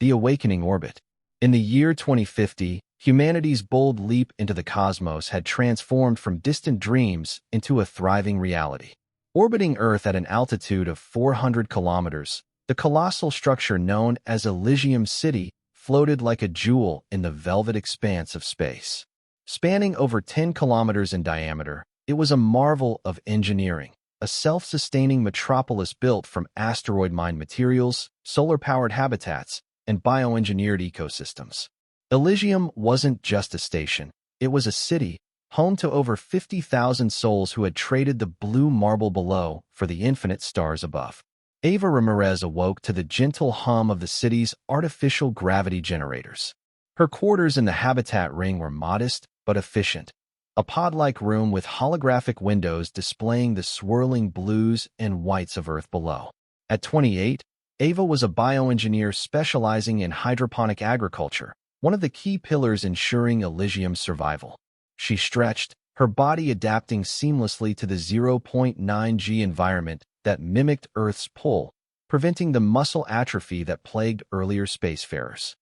The Awakening Orbit. In the year 2050, humanity's bold leap into the cosmos had transformed from distant dreams into a thriving reality. Orbiting Earth at an altitude of 400 kilometers, the colossal structure known as Elysium City floated like a jewel in the velvet expanse of space. Spanning over 10 kilometers in diameter, it was a marvel of engineering, a self-sustaining metropolis built from asteroid-mined materials, solar-powered habitats, and bioengineered ecosystems. Elysium wasn't just a station. It was a city, home to over 50,000 souls who had traded the blue marble below for the infinite stars above. Ava Ramirez awoke to the gentle hum of the city's artificial gravity generators. Her quarters in the habitat ring were modest but efficient, a pod-like room with holographic windows displaying the swirling blues and whites of Earth below. At 28, Ava was a bioengineer specializing in hydroponic agriculture, one of the key pillars ensuring Elysium's survival. She stretched, her body adapting seamlessly to the 0.9 G environment that mimicked Earth's pull, preventing the muscle atrophy that plagued earlier spacefarers.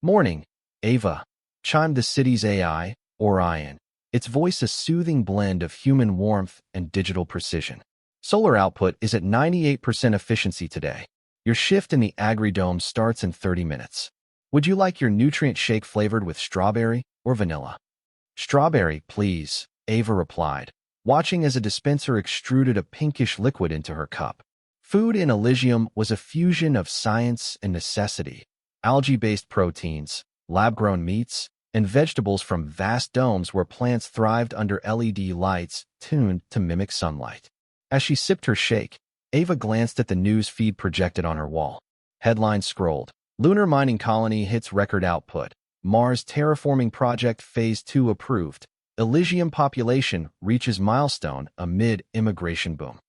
"Morning, Ava," chimed the city's AI, Orion, its voice a soothing blend of human warmth and digital precision. "Solar output is at 98% efficiency today. Your shift in the agri-dome starts in 30 minutes. Would you like your nutrient shake flavored with strawberry or vanilla?" "Strawberry, please," Ava replied, watching as a dispenser extruded a pinkish liquid into her cup. Food in Elysium was a fusion of science and necessity. Algae-based proteins, lab-grown meats, and vegetables from vast domes where plants thrived under LED lights tuned to mimic sunlight. As she sipped her shake, Ava glanced at the news feed projected on her wall. Headlines scrolled. "Lunar mining colony hits record output. Mars terraforming project phase 2 approved. Elysium population reaches milestone amid immigration boom."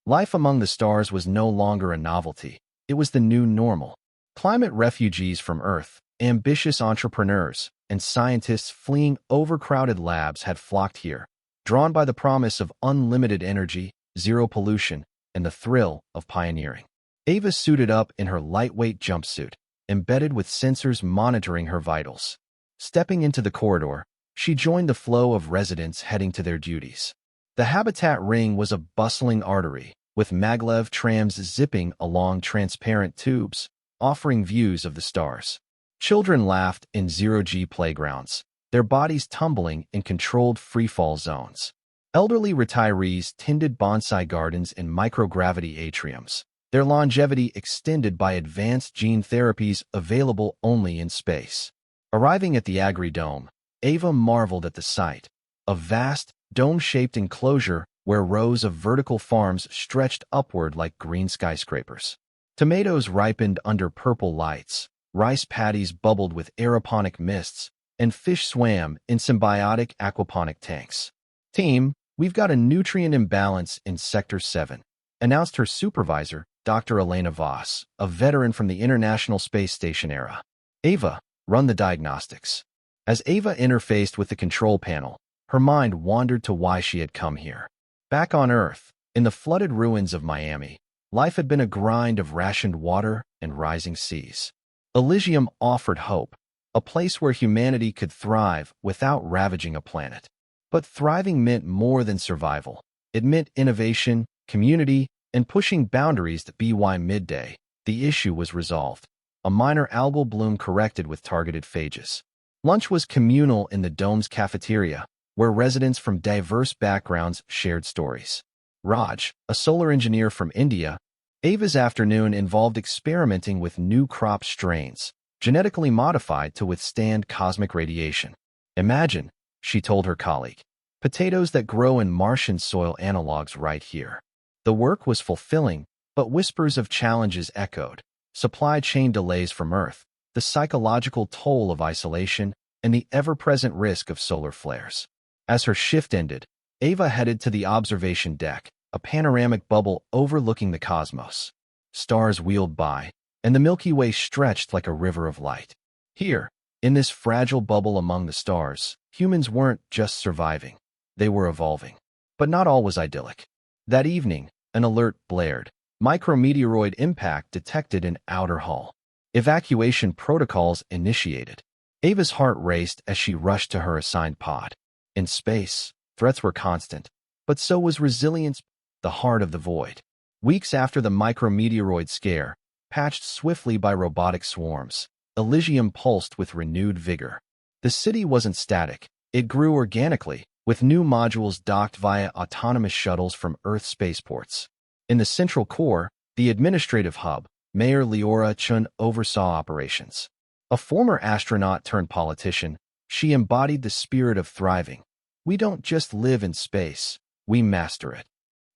Life among the stars was no longer a novelty. It was the new normal. Climate refugees from Earth, ambitious entrepreneurs, and scientists fleeing overcrowded labs had flocked here, drawn by the promise of unlimited energy, zero pollution, and the thrill of pioneering. Ava suited up in her lightweight jumpsuit, embedded with sensors monitoring her vitals. Stepping into the corridor, she joined the flow of residents heading to their duties. The habitat ring was a bustling artery, with maglev trams zipping along transparent tubes, offering views of the stars. Children laughed in zero-G playgrounds, their bodies tumbling in controlled freefall zones. Elderly retirees tended bonsai gardens in microgravity atriums, their longevity extended by advanced gene therapies available only in space. Arriving at the Agri-Dome, Ava marveled at the sight, a vast, dome-shaped enclosure where rows of vertical farms stretched upward like green skyscrapers. Tomatoes ripened under purple lights, rice paddies bubbled with aeroponic mists, and fish swam in symbiotic aquaponic tanks. "Team, we've got a nutrient imbalance in Sector 7, announced her supervisor, Dr. Elena Voss, a veteran from the International Space Station era. "Ava, run the diagnostics." As Ava interfaced with the control panel, her mind wandered to why she had come here. Back on Earth, in the flooded ruins of Miami, life had been a grind of rationed water and rising seas. Elysium offered hope, a place where humanity could thrive without ravaging a planet. But thriving meant more than survival. It meant innovation, community, and pushing boundaries. By midday, the issue was resolved. A minor algal bloom corrected with targeted phages. Lunch was communal in the dome's cafeteria, where residents from diverse backgrounds shared stories. Raj, a solar engineer from India, Ava's afternoon involved experimenting with new crop strains, genetically modified to withstand cosmic radiation. "Imagine," she told her colleague, "potatoes that grow in Martian soil analogs right here." The work was fulfilling, but whispers of challenges echoed. Supply chain delays from Earth, the psychological toll of isolation, and the ever-present risk of solar flares. As her shift ended, Ava headed to the observation deck, a panoramic bubble overlooking the cosmos. Stars wheeled by, and the Milky Way stretched like a river of light. Here, in this fragile bubble among the stars, humans weren't just surviving. They were evolving. But not all was idyllic. That evening, an alert blared. Micrometeoroid impact detected in outer hull. Evacuation protocols initiated. Ava's heart raced as she rushed to her assigned pod. In space, threats were constant, but so was resilience, the heart of the void. Weeks after the micrometeoroid scare, patched swiftly by robotic swarms, Elysium pulsed with renewed vigor. The city wasn't static. It grew organically, with new modules docked via autonomous shuttles from Earth spaceports. In the central core, the administrative hub, Mayor Leora Chun oversaw operations. A former astronaut turned politician, she embodied the spirit of thriving. We don't just live in space, we master it.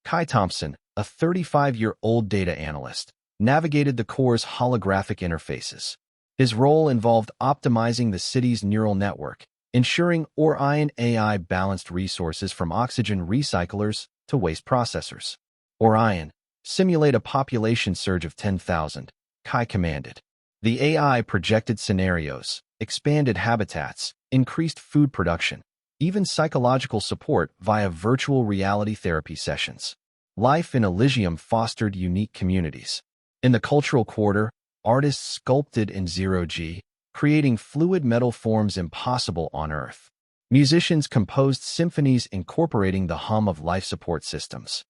Kai Thompson, a 35-year-old data analyst, navigated the core's holographic interfaces. His role involved optimizing the city's neural network, ensuring Orion AI balanced resources from oxygen recyclers to waste processors. Orion, simulate a population surge of 10,000, Kai commanded. The AI projected scenarios, expanded habitats, increased food production, even psychological support via virtual reality therapy sessions. Life in Elysium fostered unique communities. In the cultural quarter, artists sculpted in zero-G, creating fluid metal forms impossible on Earth. Musicians composed symphonies incorporating the hum of life support systems.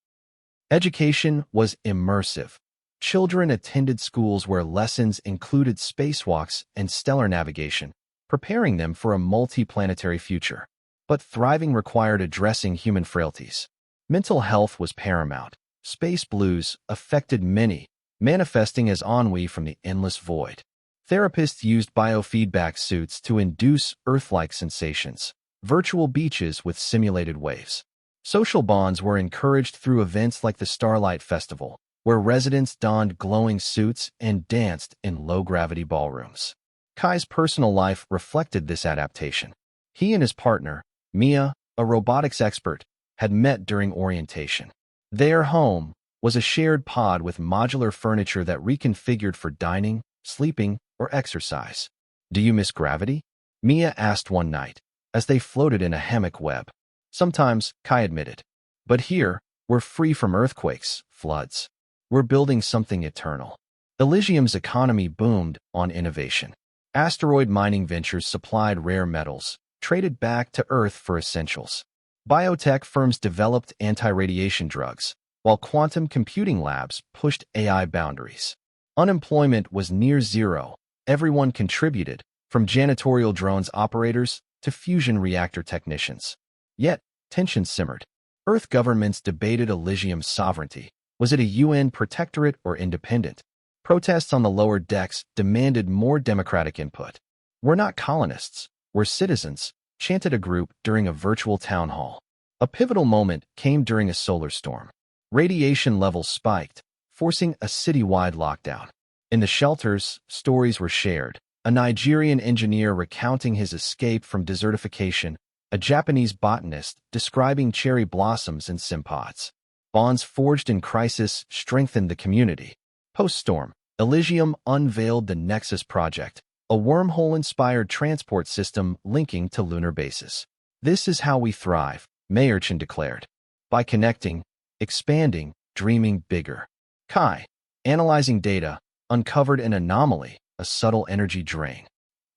Education was immersive. Children attended schools where lessons included spacewalks and stellar navigation, preparing them for a multi-planetary future. But thriving required addressing human frailties. Mental health was paramount. Space blues affected many, manifesting as ennui from the endless void. Therapists used biofeedback suits to induce Earth-like sensations, virtual beaches with simulated waves. Social bonds were encouraged through events like the Starlight Festival, where residents donned glowing suits and danced in low-gravity ballrooms. Kai's personal life reflected this adaptation. He and his partner, Mia, a robotics expert, had met during orientation. Their home was a shared pod with modular furniture that reconfigured for dining, sleeping, or exercise. "Do you miss gravity?" Mia asked one night, as they floated in a hammock web. "Sometimes," Kai admitted. "But here, we're free from earthquakes, floods. We're building something eternal." Elysium's economy boomed on innovation. Asteroid mining ventures supplied rare metals, traded back to Earth for essentials. Biotech firms developed anti-radiation drugs, while quantum computing labs pushed AI boundaries. Unemployment was near zero. Everyone contributed, from janitorial drones operators to fusion reactor technicians. Yet, tensions simmered. Earth governments debated Elysium's sovereignty. Was it a UN protectorate or independent? Protests on the lower decks demanded more democratic input. "We're not colonists, we're citizens," chanted a group during a virtual town hall. A pivotal moment came during a solar storm. Radiation levels spiked, forcing a citywide lockdown. In the shelters, stories were shared. A Nigerian engineer recounting his escape from desertification, a Japanese botanist describing cherry blossoms in sympods. Bonds forged in crisis strengthened the community. Post-storm, Elysium unveiled the Nexus project, a wormhole-inspired transport system linking to lunar bases. "This is how we thrive," Mayor Chen declared. "By connecting, expanding, dreaming bigger." Kai, analyzing data, uncovered an anomaly, a subtle energy drain.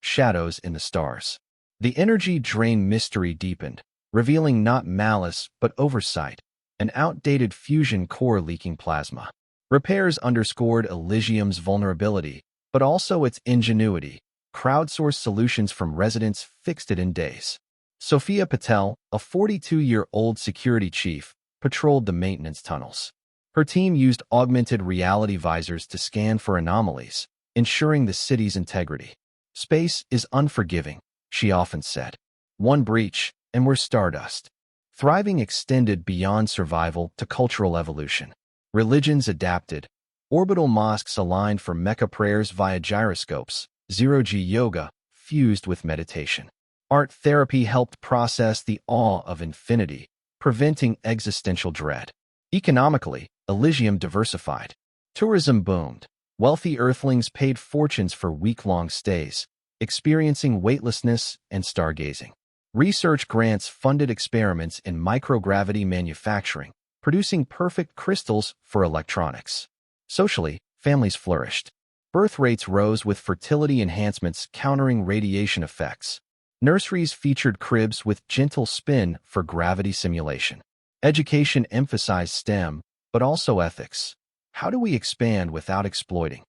Shadows in the stars. The energy drain mystery deepened, revealing not malice but oversight, an outdated fusion core leaking plasma. Repairs underscored Elysium's vulnerability, but also its ingenuity. Crowdsourced solutions from residents fixed it in days. Sophia Patel, a 42-year-old security chief, patrolled the maintenance tunnels. Her team used augmented reality visors to scan for anomalies, ensuring the city's integrity. "Space is unforgiving," she often said. "One breach, and we're stardust." Thriving extended beyond survival to cultural evolution. Religions adapted. Orbital mosques aligned for Mecca prayers via gyroscopes. Zero-G yoga fused with meditation. Art therapy helped process the awe of infinity, preventing existential dread. Economically, Elysium diversified. Tourism boomed. Wealthy Earthlings paid fortunes for week-long stays, experiencing weightlessness and stargazing. Research grants funded experiments in microgravity manufacturing, producing perfect crystals for electronics. Socially, families flourished. Birth rates rose with fertility enhancements countering radiation effects. Nurseries featured cribs with gentle spin for gravity simulation. Education emphasized STEM, but also ethics. How do we expand without exploiting?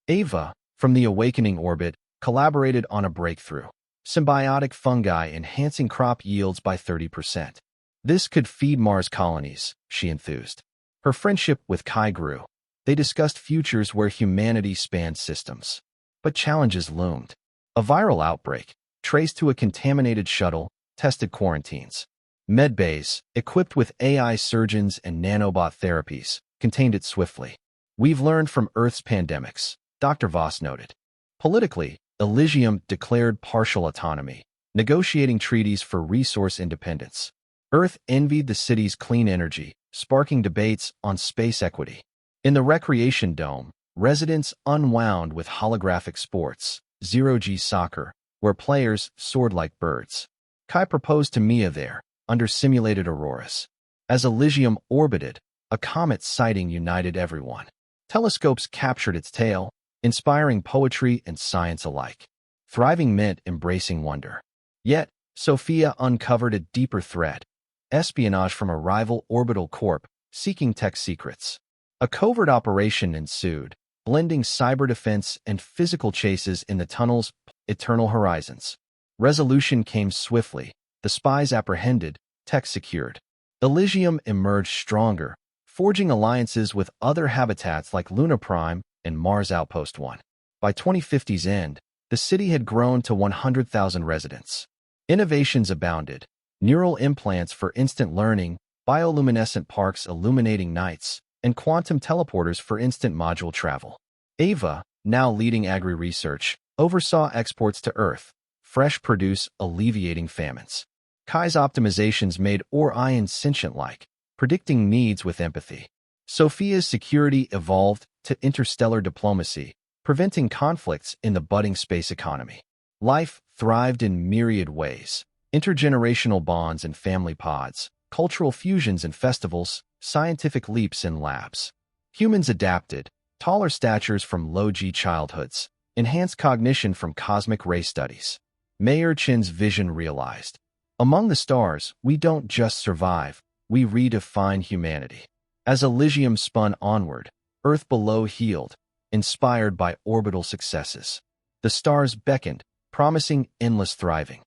Ava, from the Awakening orbit, collaborated on a breakthrough. Symbiotic fungi enhancing crop yields by 30%. This could feed Mars colonies, she enthused. Her friendship with Kai grew. They discussed futures where humanity spanned systems. But challenges loomed. A viral outbreak, traced to a contaminated shuttle, tested quarantines. Medbays, equipped with AI surgeons and nanobot therapies, contained it swiftly. We've learned from Earth's pandemics, Dr. Voss noted. Politically, Elysium declared partial autonomy, negotiating treaties for resource independence. Earth envied the city's clean energy, sparking debates on space equity. In the Recreation Dome, residents unwound with holographic sports, zero-G soccer, where players soared like birds. Kai proposed to Mia there, under simulated auroras. As Elysium orbited, a comet sighting united everyone. Telescopes captured its tail, inspiring poetry and science alike. Thriving meant embracing wonder. Yet, Sophia uncovered a deeper threat: espionage from a rival Orbital corp seeking tech secrets. A covert operation ensued, blending cyber defense and physical chases in the tunnel's eternal horizons. Resolution came swiftly. The spies apprehended, tech secured. Elysium emerged stronger, forging alliances with other habitats like Luna Prime and Mars Outpost 1. By 2050's end, the city had grown to 100,000 residents. Innovations abounded: neural implants for instant learning, bioluminescent parks illuminating nights, and quantum teleporters for instant module travel. Ava, now leading agri-research, oversaw exports to Earth, fresh produce alleviating famines. Kai's optimizations made Orion sentient-like, predicting needs with empathy. Sophia's security evolved to interstellar diplomacy, preventing conflicts in the budding space economy. Life thrived in myriad ways: intergenerational bonds and family pods, cultural fusions and festivals, scientific leaps in labs. Humans adapted: taller statures from low-G childhoods, enhanced cognition from cosmic ray studies. Mayor Chin's vision realized: among the stars, we don't just survive, we redefine humanity. As Elysium spun onward, Earth below healed, inspired by orbital successes. The stars beckoned, promising endless thriving.